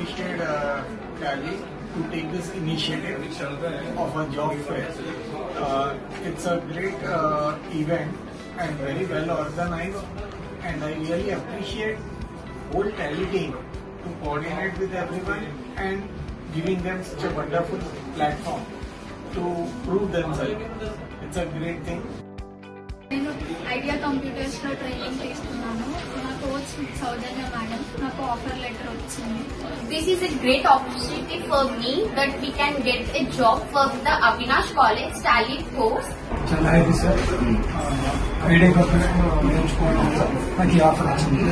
appreciate Tally to take this initiative of a job fair. It's a great event and very well organized, and I really appreciate whole Tally team to coordinate with everyone and giving them such a wonderful platform to prove themselves. It's a great thing. నేను idea computers లో training తీసుకున్నాను. నా coach సౌజన్య madam నాకు offer letter వచ్చింది. This is a great opportunity for me that we can get a job for the Avinash College Tally course. చాలా happy sir. Idea computer నేర్చుకోవడం నాకు ఈ ఆఫర్ వచ్చింది.